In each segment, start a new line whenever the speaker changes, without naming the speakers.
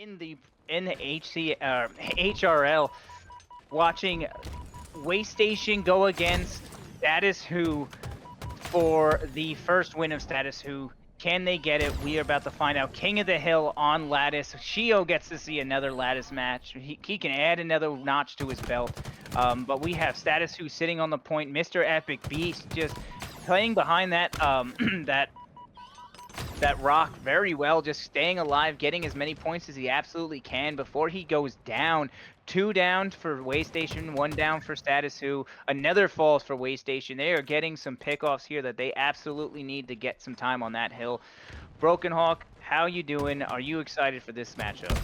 in the HRL, watching Waystation go against Status Who for the first win of Status Who. Can they get it? We are about to find out. King of the Hill on Lattice. Shio gets to see another Lattice match. He can add another notch to his belt. But we have Status Who sitting on the point. Mr. Epic Beast just playing behind that that rock very well, just staying alive, getting as many points as he absolutely can before he goes down. 2 down for Waystation, 1 down for Status Who, another falls for Waystation. They are getting some pickoffs here that they absolutely need to get some time on that hill. Broken Hawk, how you doing? Are you excited for this matchup?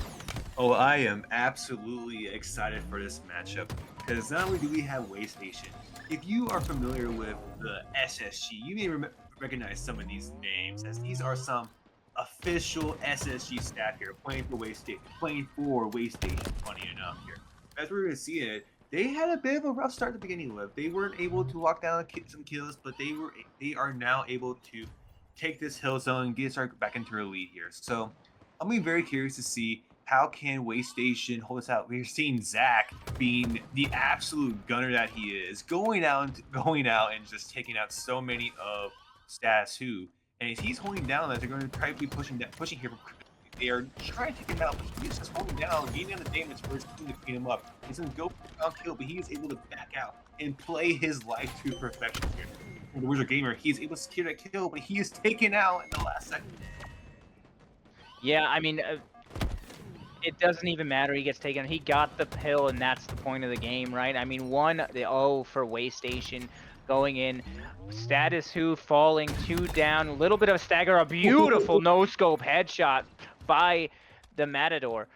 Oh, I am absolutely excited for this matchup because not only do we have Waystation, if you are familiar with the SSG, you may recognize some of these names as these are some official SSG staff here playing for Waystation, funny enough here. As we're going to see it, they had a bit of a rough start at the beginning with. They weren't able to lock down some kills, but they are now able to take this hill zone and get started back into their lead here. So I'm being very curious to see how can Waystation hold us out. We're seeing Zach being the absolute gunner that he is, going out and just taking out so many of Status Who. And as he's holding down that, they're going to try to be pushing here. They are trying to take him out, but he's just holding down, getting on the damage for his team to clean him up. He's going to go for a kill, but he is able to back out and play his life to perfection here. And the Wizard Gamer, he is able to secure that kill, but he is taken out in the last second.
Yeah, I mean, it doesn't even matter. He gets taken. He got the hill, and that's the point of the game, right? I mean, the O for Waystation going in. Status Who falling 2 down. A little bit of a stagger. A beautiful no-scope headshot by the Matador.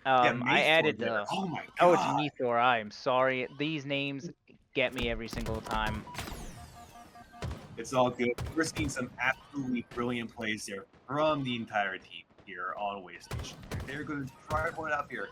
I added the...
Oh my god.
Oh, it's Mythor. I am sorry. These names get me every single time.
It's all good. We're seeing some absolutely brilliant plays there from the entire team here on Waystation. They're going to try to point up here.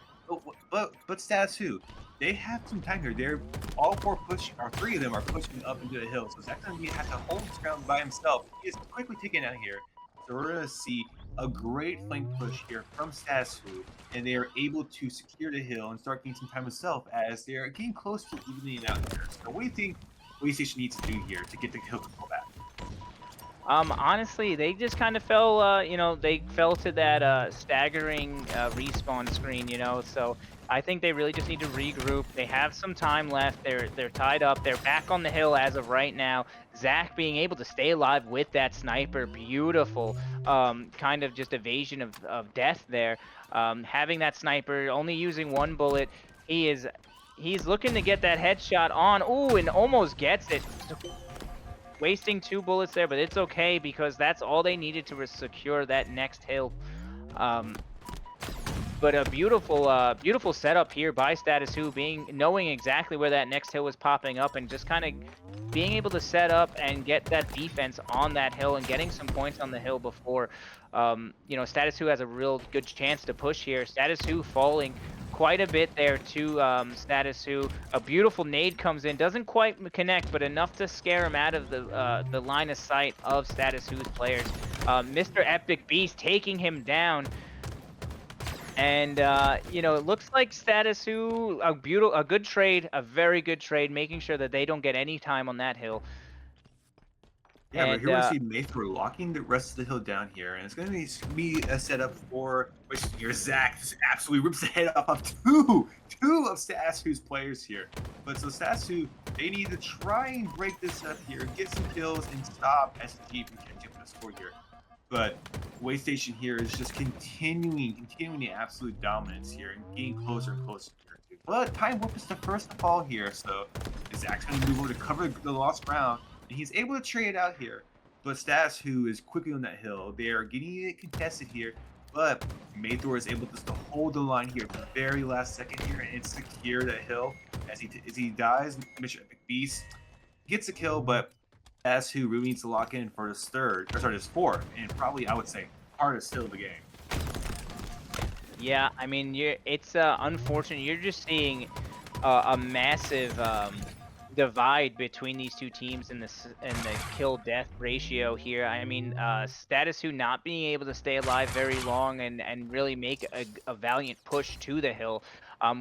But Status Who, they have some time here. They're all three of them are pushing up into the hill. So Zach's going to have to hold this ground by himself. He is quickly taken out here. So we're going to see a great flank push here from Status Who, and they are able to secure the hill and start getting some time themselves as they are getting close to evening out here. So what do you think Waystation needs to do here to get the hill control back?
Honestly, they just kind of fell, they fell to that staggering respawn screen, so I think they really just need to regroup. They have some time left. They're tied up. They're back on the hill as of right now. Zach being able to stay alive with that sniper, beautiful kind of just evasion of death there. Having that sniper, only using 1 bullet, he's looking to get that headshot on. Ooh, and almost gets it. Wasting 2 bullets there, but it's okay because that's all they needed to secure that next hill. But a beautiful setup here by Status Who, knowing exactly where that next hill was popping up and just kind of being able to set up and get that defense on that hill and getting some points on the hill before, Status Who has a real good chance to push here. Status Who falling quite a bit there to Status Who. A beautiful nade comes in, doesn't quite connect, but enough to scare him out of the line of sight of Status Who's players. Mr. Epic Beast taking him down. And, it looks like Status Who, a good trade, a very good trade, making sure that they don't get any time on that hill.
Yeah, we're here to see Mythor locking the rest of the hill down here, and it's going to be a setup for your Zach just absolutely rips the head off of two of Status Who's players here. But so Status Who, they need to try and break this up here, get some kills, and stop SG from catching up the score here. But Waystation here is just continuing the absolute dominance here and getting closer and closer here too. But Time Warp is the first to fall here, so Zach's going to move over to cover the lost ground. And he's able to trade out here, but Status Who is quickly on that hill. They are getting it contested here, but Mythor is able to hold the line here at the very last second here and secure that hill. As he dies, Mr. Epic Beast gets a kill, but Status Who really needs to lock in for his fourth, and probably I would say hardest hill of the game.
Yeah, I mean, it's unfortunate. You're just seeing a massive divide between these two teams in the kill death ratio here. I mean, Status Who not being able to stay alive very long and really make a valiant push to the hill.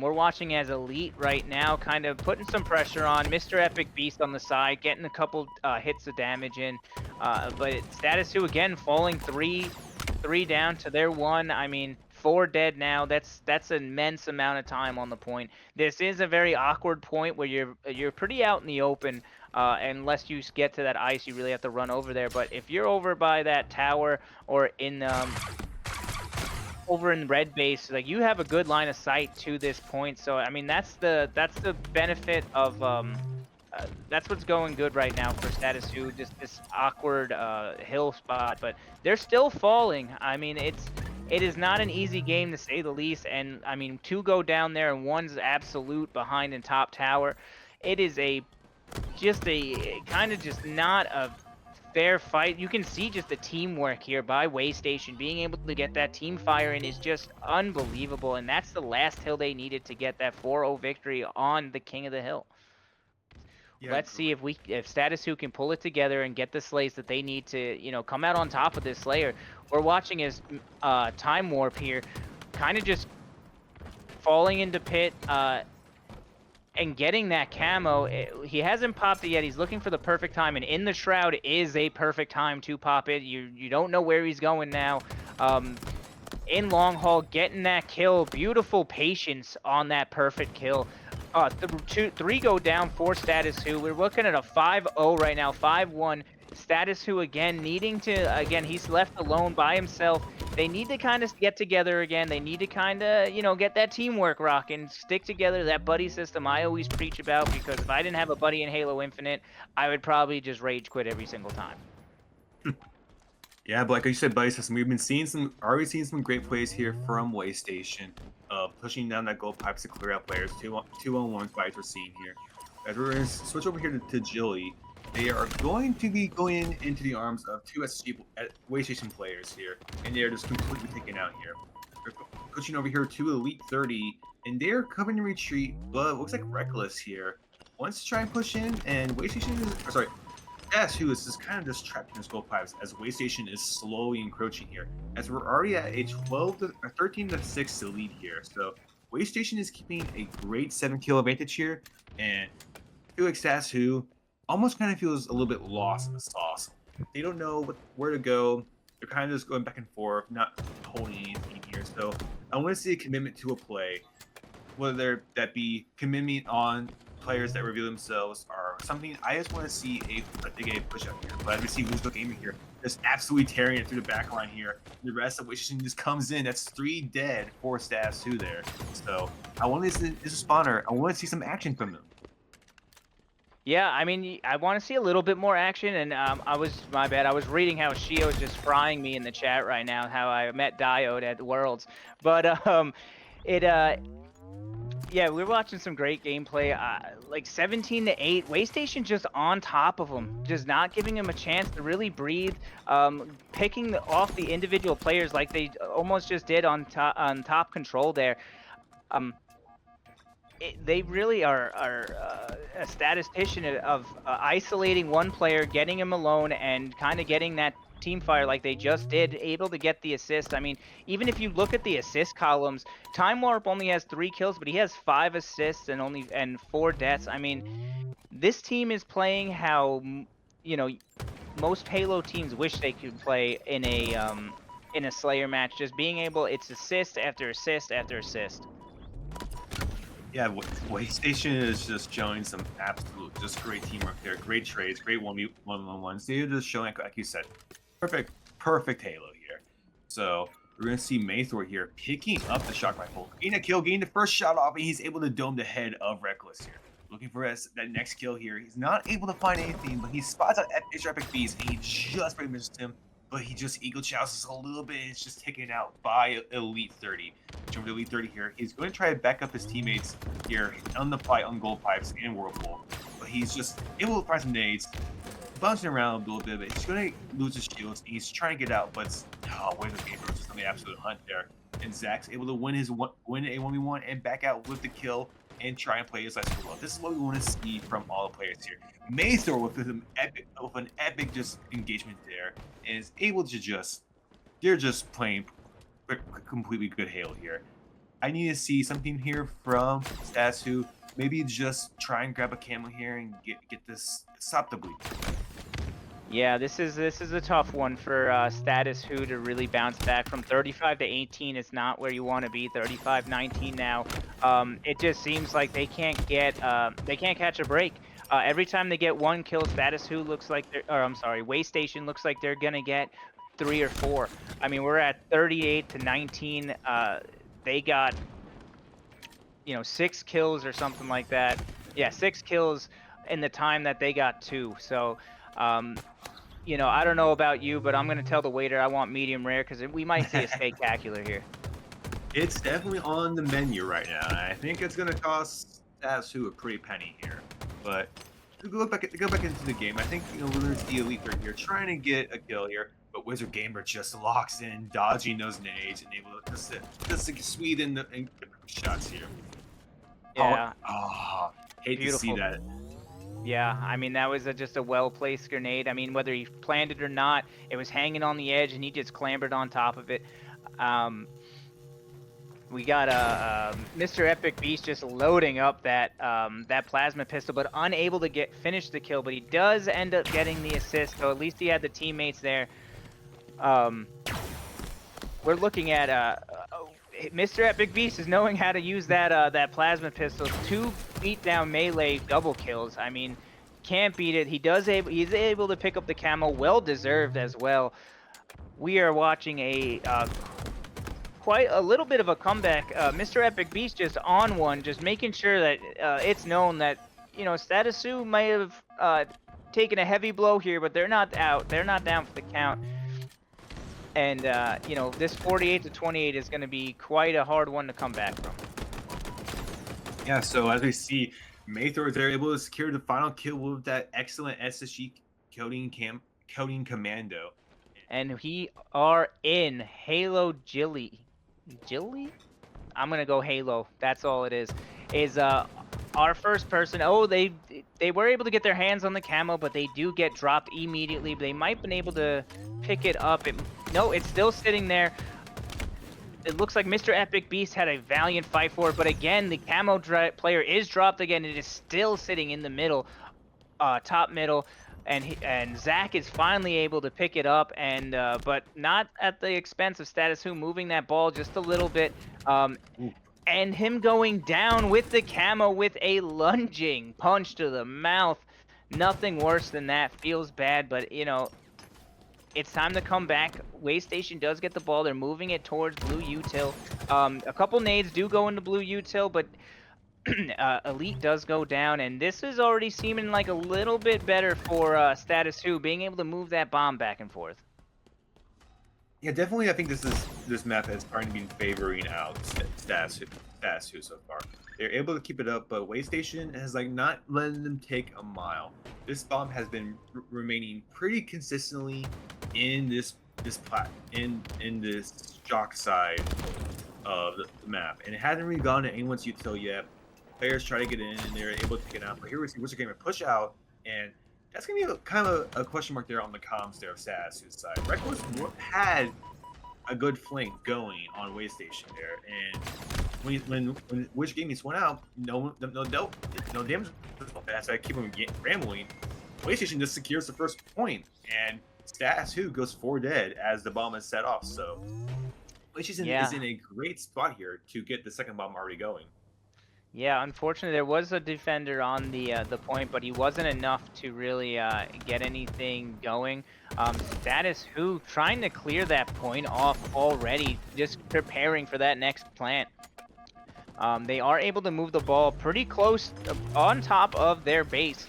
We're watching as Elite right now, kind of putting some pressure on Mr. Epic Beast on the side, getting a couple hits of damage in, but Status Who again falling three down to their one. I mean, 4 dead now. That's an immense amount of time on the point. This is a very awkward point where you're pretty out in the open. Unless you get to that ice, you really have to run over there. But if you're over by that tower or in over in red base, like, you have a good line of sight to this point. So I mean, that's the benefit of that's what's going good right now for Status Who, just this awkward hill spot, but they're still falling. I mean, it is not an easy game to say the least, and I mean, 2 go down there and 1's absolute behind in top tower. It is just a kind of just not a fair fight. You can see just the teamwork here by Waystation. Being able to get that team fire in is just unbelievable, and that's the last hill they needed to get that 4-0 victory on the King of the Hill.
Yeah,
Let's see if Status Who can pull it together and get the slays that they need to, come out on top of this Slayer. We're watching as Time Warp here, kind of just falling into pit and getting that camo. He hasn't popped it yet. He's looking for the perfect time, and in the Shroud is a perfect time to pop it. You don't know where he's going now. In long haul, getting that kill. Beautiful patience on that perfect kill. 3 go down for Status Who. We're looking at a 5-0 right now, 5-1. Status Who again needing to, again, he's left alone by himself. They need to kind of get together again. They need to kind of, get that teamwork rocking, stick together, that buddy system I always preach about, because if I didn't have a buddy in Halo Infinite, I would probably just rage quit every single time.
Yeah, but like you said, buddy system, we've been already seeing some great plays here from Waystation, pushing down that gold pipes to clear out players. 2-on-1 fights we're seeing here. As we're going to switch over here to Jilly, they are going to be going into the arms of 2 SSG Waystation players here, and they are just completely taken out here. They're pushing over here to Elite 30, and they're covering the retreat, but it looks like Reckless here wants to try and push in, and Waystation is, sorry, Status Who is just kind of just trapped in his gold pipes as Waystation is slowly encroaching here. As we're already at a 13-6 lead here, so Waystation is keeping a great 7-kill advantage here, and I feel like Status Who almost kind of feels a little bit lost in the sauce. They don't know where to go. They're kind of just going back and forth, not holding anything here. So I want to see a commitment to a play, whether that be commitment on players that reveal themselves or something. I just want to see a push up here. But as we see who's looking aiming here, just absolutely tearing it through the back line here. The rest of Waystation just comes in. That's 3 dead for Status 2 there. So I want this is a spawner. I want to see some action from them.
Yeah, I mean, I want to see a little bit more action, and my bad, I was reading how Shio is just frying me in the chat right now, how I met Diode at the Worlds, but yeah, we're watching some great gameplay, like 17-8, Waystation just on top of him, just not giving him a chance to really breathe, picking off the individual players like they almost just did on top control there. They really are a statistician of isolating one player, getting him alone, and kind of getting that team fire like they just did, able to get the assist. I mean, even if you look at the assist columns, Time Warp only has 3 kills, but he has 5 assists and 4 deaths. I mean, this team is playing how, most Halo teams wish they could play in a Slayer match, just being able, it's assist after assist after assist.
Yeah, Waystation is just showing some absolute, just great teamwork there. Great trades, great 1v1s. They're just showing, like you said, perfect Halo here. So we're going to see Maythor here picking up the shock rifle, getting a kill, getting the first shot off, and he's able to dome the head of Reckless here. Looking for that next kill here. He's not able to find anything, but he spots out HR Epic Beast, and he just pretty missed him. But he just eagle chows a little bit, and it's just taken out by Elite 30. Over to Elite 30 here. He's going to try to back up his teammates here on the fight on gold pipes and whirlpool. But he's just able to find some nades, bouncing around a little bit, but he's going to lose his shields. And he's trying to get out, but where's the game just on the absolute hunt there. And Zach's able to win a 1v1 and back out with the kill. and try and play his life well. This is what we want to see from all the players here. Maythor with an epic just engagement there, and is able to they're just playing completely good Halo here. I need to see something here from Status Who. Maybe just try and grab a camo here and get this, stop the bleed.
Yeah, this is a tough one for Status Who to really bounce back from 35 to 18 is not where you want to be. 35-19 now. It just seems like they can't catch a break. Every time they get one kill, Status Who looks like Way Station looks like they're gonna get 3 or 4. I mean, we're at 38 to 19. They got 6 kills or something like that. Yeah, 6 kills in the time that they got 2. So. I don't know about you, but I'm going to tell the waiter I want medium rare because we might see a steaktacular here.
It's definitely on the menu right now, and I think it's going to cost Status Who a pretty penny here. But to go back into the game, I think Luna's the elite right here, trying to get a kill here. But Wizard Gamer just locks in, dodging those nades, and able to sweep in the shots here.
Yeah.
Oh, hate
Beautiful.
to see that.
Yeah, I mean, that was just a well-placed grenade. I mean, whether he planned it or not, it was hanging on the edge, and he just clambered on top of it. We got Mr. Epic Beast just loading up that plasma pistol, but unable to finish the kill. But he does end up getting the assist, so at least he had the teammates there. We're looking at Mr. Epic Beast is knowing how to use that plasma pistol. 2 beatdown melee double kills. I mean, can't beat it. He's able to pick up the camo, well deserved as well. We are watching quite a little bit of a comeback. Mr. Epic Beast just on one, just making sure that it's known that Status Who might have taken a heavy blow here, but they're not out. They're not down for the count. And, this 48 to 28 is going to be quite a hard one to come back from.
Yeah, so as we see, Maythor, they're able to secure the final kill with that excellent SSG coding commando.
And we are in Halo Jilly. Jilly? I'm going to go Halo. That's all it is. Our first person. Oh, they were able to get their hands on the camo, but they do get dropped immediately. They might have been able to pick it up. No, it's still sitting there. It looks like Mr. Epic Beast had a valiant fight for it, but again, the camo player is dropped again. It is still sitting in the middle, top middle, and Zach is finally able to pick it up, and but not at the expense of Status Who moving that ball just a little bit. And him going down with the camo with a lunging punch to the mouth. Nothing worse than that. Feels bad, but it's time to come back. Waystation does get the ball. They're moving it towards blue util. A couple nades do go into blue util, but Elite does go down, and this is already seeming like a little bit better for Status Who, being able to move that bomb back and forth.
Yeah, definitely. I think this map has already been favoring out Status Who so far. They're able to keep it up, but Waystation has not letting them take a mile. This bomb has been remaining pretty consistently in this jock side of the map, and it hasn't really gone to anyone's util yet. Players try to get in, and they're able to take it out. But here we see Wizard Gamer push out, and that's gonna be kind of a question mark there on the comms there of Status Who's side. Reckless had a good flank going on Waystation there, and when Wizard Gaming went out, no damage. That's why I keep him rambling. Waystation just secures the first point, and Status Who goes 4 dead as the bomb is set off. So Waystation is in a great spot here to get the second bomb already going.
Yeah, unfortunately, there was a defender on the point, but he wasn't enough to really get anything going. Status Who trying to clear that point off already, just preparing for that next plant. They are able to move the ball pretty close on top of their base.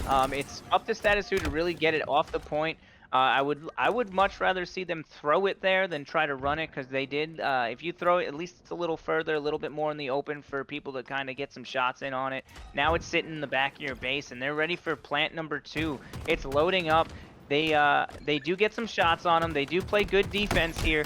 It's up to Status Who to really get it off the point. I would much rather see them throw it there than try to run it, because they did. If you throw it, at least it's a little further, a little bit more in the open for people to kind of get some shots in on it. Now it's sitting in the back of your base, and they're ready for plant number 2. It's loading up. They do get some shots on him. They do play good defense here.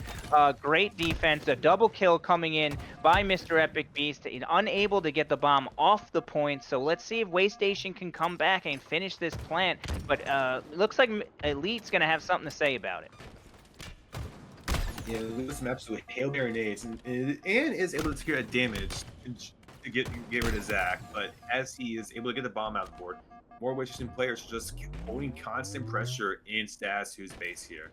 Great defense. A double kill coming in by Mr. Epic Beast. Unable to get the bomb off the point. So let's see if Waystation can come back and finish this plant. But looks like Elite's gonna have something to say about it.
Yeah, with some absolute Hail Mary nades and is able to secure a damage to get rid of Zach. But as he is able to get the bomb out the board, more Wishing players are just holding constant pressure in Status Who's base here.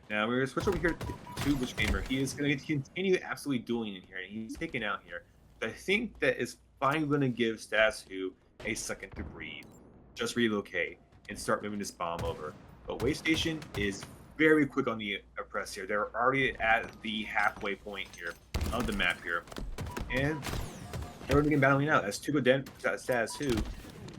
Now we're gonna switch over here to Witch Gamer. He is gonna continue absolutely dueling in here, and he's taken out here. But I think that is finally gonna give Status Who a second to breathe, just relocate and start moving this bomb over. But Waystation is very quick on the press here. They're already at the halfway point here of the map here, and they're going to be battling out as 2 go down Status Who.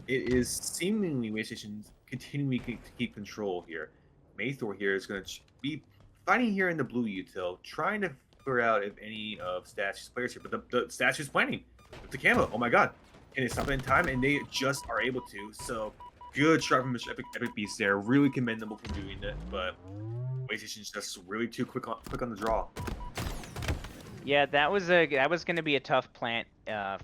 It is seemingly Waystation continuing to keep control here. Maythor here is going to be fighting here in the blue util, trying to figure out if any of Status players here, but the Status is planning with the camo. Oh my god, can they stop it in time? And they just are able to. So good shot from Mr. Epic Beast there. Really commendable for doing that, but Waystation's just really too quick on the draw.
Yeah, that was going to be a tough plant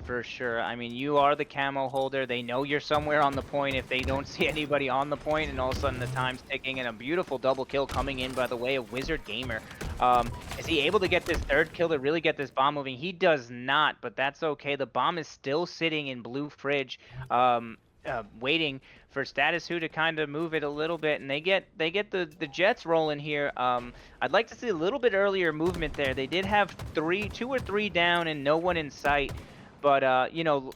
for sure. I mean, you are the camo holder. They know you're somewhere on the point if they don't see anybody on the point, and all of a sudden the time's ticking, and a beautiful double kill coming in by the way of Wizard Gamer. Is he able to get this third kill to really get this bomb moving? He does not, but that's okay. The bomb is still sitting in blue fridge, waiting for Status Who to kind of move it a little bit, and they get the Jets rolling here. I'd like to see a little bit earlier movement there. They did have 2 or 3 down and no one in sight, but you know,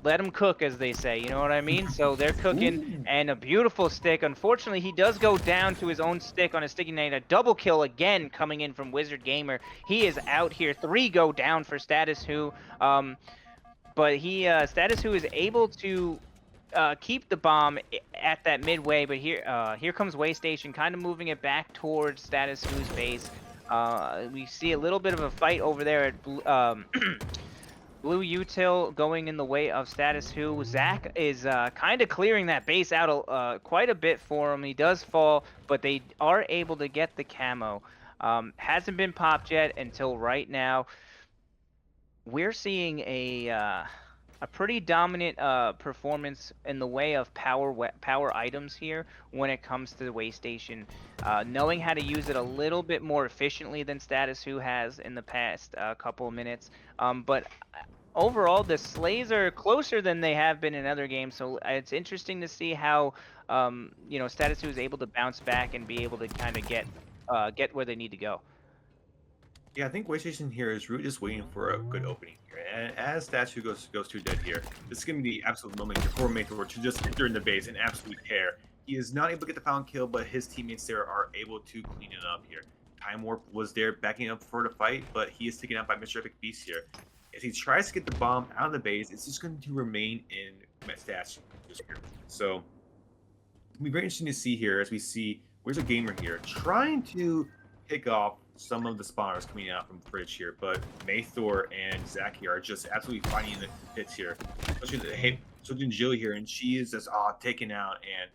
let them cook, as they say, you know what I mean? So they're cooking, and a beautiful stick. Unfortunately, he does go down to his own stick on a sticky nade. A double kill again coming in from Wizard Gamer. He is out here. 3 go down for Status Who, but Status Who is able to keep the bomb at that midway, but here comes Waystation, kind of moving it back towards Status Who's base. We see a little bit of a fight over there at Blue Util going in the way of Status Who. Zach is kind of clearing that base out quite a bit for him. He does fall, but they are able to get the camo. Hasn't been popped yet until right now. We're seeing a pretty dominant performance in the way of power items here when it comes to the Waystation, knowing how to use it a little bit more efficiently than Status Who has in the past couple of minutes. But overall, the slays are closer than they have been in other games, so it's interesting to see how you know, Status Who is able to bounce back and be able to kind of get where they need to go.
Yeah, I think Waystation here is really just waiting for a good opening here. And as Statue goes to dead here, this is going to be the absolute moment for Maythor to just enter in the base and absolutely tear. He is not able to get the found kill, but his teammates there are able to clean it up here. Time Warp was there backing up for the fight, but he is taken out by Mr. Epic Beast here. If he tries to get the bomb out of the base, it's just going to remain in Statue here. So it'll be very interesting to see here as we see where's a gamer here trying to pick off some of the spawners coming out from Fridge here, but Maythor and Zach here are just absolutely fighting in the pits here. Especially Jill here, and she is just taken out, and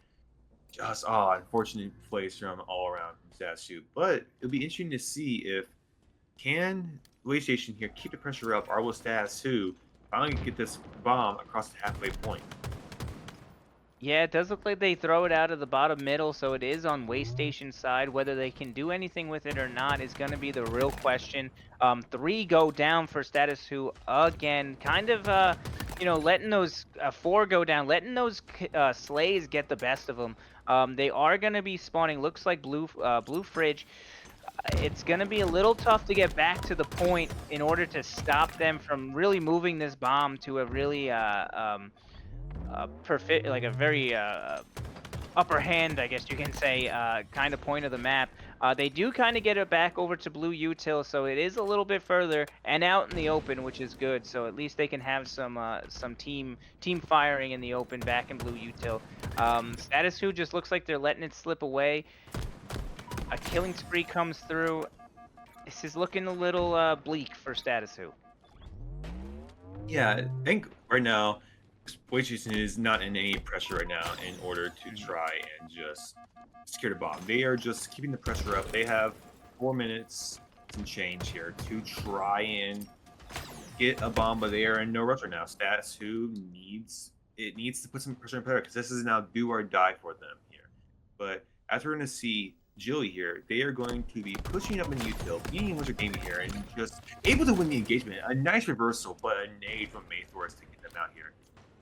just unfortunate plays from all around from Statue. But it'll be interesting to see if can Waystation here keep the pressure up, or will Statue finally get this bomb across the halfway point.
Yeah, it does look like they throw it out of the bottom middle, so it is on Waystation's side. Whether they can do anything with it or not is going to be the real question. 3 go down for Status Who again, kind of, you know, letting those 4 go down, letting those slays get the best of them. They are going to be spawning, looks like blue fridge. It's going to be a little tough to get back to the point in order to stop them from really moving this bomb to a really perfect, like a very upper hand, I guess you can say, kind of point of the map. They do kind of get it back over to Blue Util, so it is a little bit further and out in the open, which is good. So at least they can have some team firing in the open back in Blue Util. Status Who just looks like they're letting it slip away. A killing spree comes through. This is looking a little bleak for Status Who.
Yeah, I think right now Waystation is not in any pressure right now in order to try and just secure the bomb. They are just keeping the pressure up. They have 4 minutes and change here to try and get a bomb, but they are in no rush right now. Stats who needs to put some pressure on player because this is now do or die for them here. But as we're going to see Jilly here, they are going to be pushing up in util, beating Wizard Gaming here, and just able to win the engagement. A nice reversal, but a nade from Maythors to get them out here.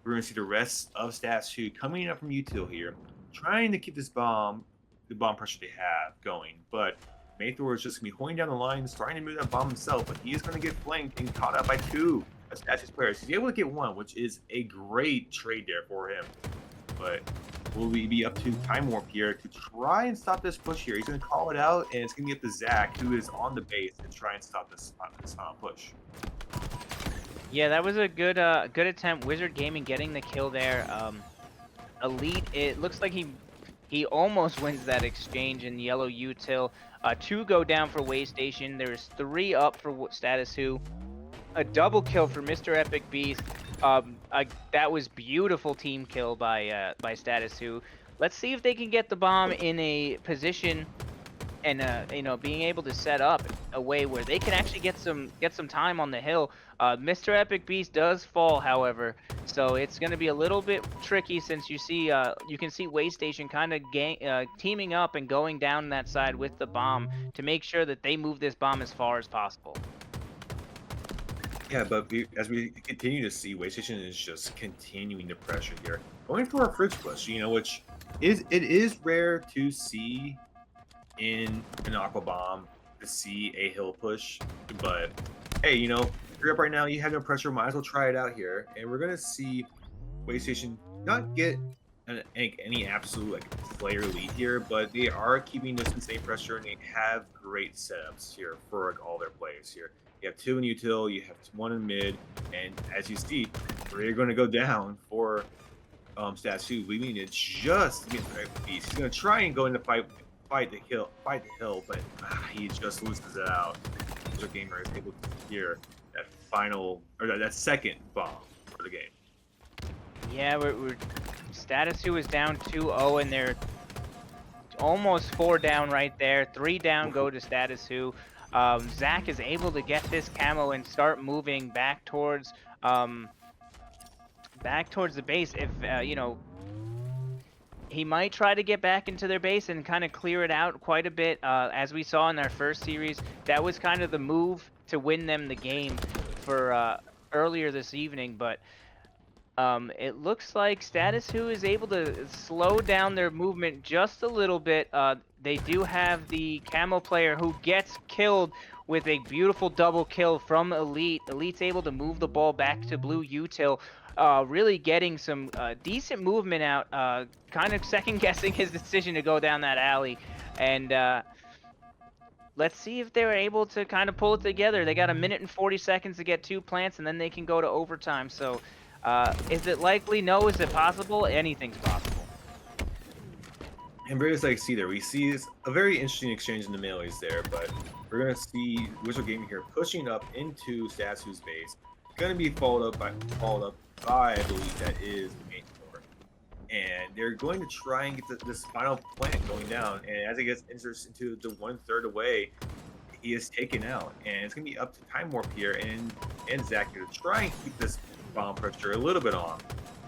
We're going to see the rest of Stats 2 coming up from util here, trying to keep the bomb pressure they have going. But Maythor is just going to be holding down the line, starting to move that bomb himself, but he is going to get flanked and caught out by 2 of Stats' players. He's able to get 1, which is a great trade there for him. But will we be up to Time Warp here to try and stop this push here? He's going to call it out, and it's going to get the Zach, who is on the base, to try and stop this final push.
Yeah, that was a good attempt. Wizard Gaming getting the kill there. Elite, it looks like he almost wins that exchange in yellow util. 2 go down for Waystation. There's 3 up for Status Who. A double kill for Mr. Epic Beast. That was beautiful team kill by Status Who. Let's see if they can get the bomb in a position and being able to set up a way where they can actually get some time on the hill. Mr. Epic Beast does fall, however, so it's going to be a little bit tricky since you can see Waystation kind of teaming up and going down that side with the bomb to make sure that they move this bomb as far as possible.
Yeah, but as we continue to see, Waystation is just continuing the pressure here, going for a fridge push, which is rare to see in an Aqua Bomb, to see a hill push. But hey, you're up right now, you have no pressure, might as well try it out here. And we're gonna see Waystation not get any absolute player lead here, but they are keeping this insane pressure, and they have great setups here for all their players here. You have 2 in util, you have 1 in mid, and as you see, we're going to go down for Stats 2, leaving it just to get the beast. He's going to try and go into fight the hill, but he just loses it out. So Gamer is able to secure that second bomb for the game.
Yeah, we're Status Who is down 2-0, and they're almost 4 down right there. 3 down go to Status Who. Zach is able to get this camo and start moving back towards the base. If he might try to get back into their base and kind of clear it out quite a bit. As we saw in our first series, that was kind of the move to win them the game for earlier this evening. But it looks like Status Who is able to slow down their movement just a little bit. They do have the camo player who gets killed with a beautiful double kill from Elite. Elite's able to move the ball back to blue util, really getting some decent movement out, kind of second-guessing his decision to go down that alley. And let's see if they're able to kind of pull it together. They got 1 minute and 40 seconds to get 2 plants, and then they can go to overtime. So is it likely? No. Is it possible? Anything's possible.
And very like see there, we see a very interesting exchange in the melees there, but we're gonna see Wizard Gaming here pushing up into Stats Who's base. Gonna be followed up by I believe that is the main core. And they're going to try and get this final plant going down, and as it gets enters into the 1/3 away, he is taken out. And it's gonna be up to Time Warp here and Zach here to try and keep this bomb pressure a little bit on.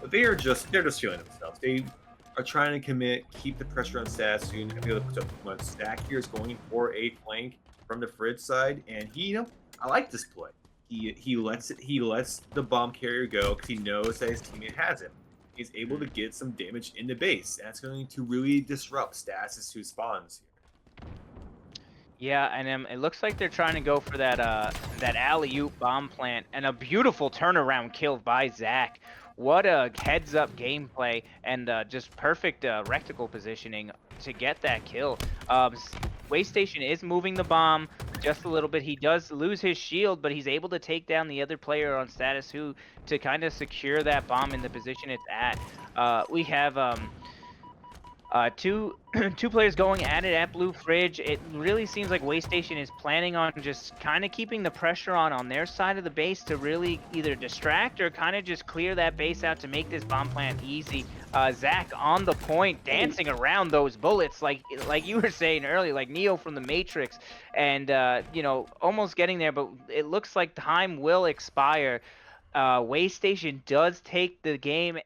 But they're just feeling themselves. They are trying to commit, keep the pressure on Stats soon, and be able to put up one. Stack here is going for a flank from the Fridge side, and I like this play. He lets the bomb carrier go because he knows that his teammate has him. He's able to get some damage in the base, and that's going to really disrupt Stats' 2 spawns here.
Yeah, and it looks like they're trying to go for that alley-oop bomb plant, and a beautiful turnaround kill by Zach. What a heads-up gameplay, and just perfect reticle positioning to get that kill. Waystation is moving the bomb just a little bit. He does lose his shield, but he's able to take down the other player on Status Who to kind of secure that bomb in the position it's at. We have Two two players going at it at Blue Fridge. It really seems like Waystation is planning on just kind of keeping the pressure on their side of the base to really either distract or kind of just clear that base out to make this bomb plant easy. Zach on the point, dancing around those bullets, like you were saying earlier, like Neo from the Matrix, and you know, almost getting there, but it looks like time will expire. Waystation does take the game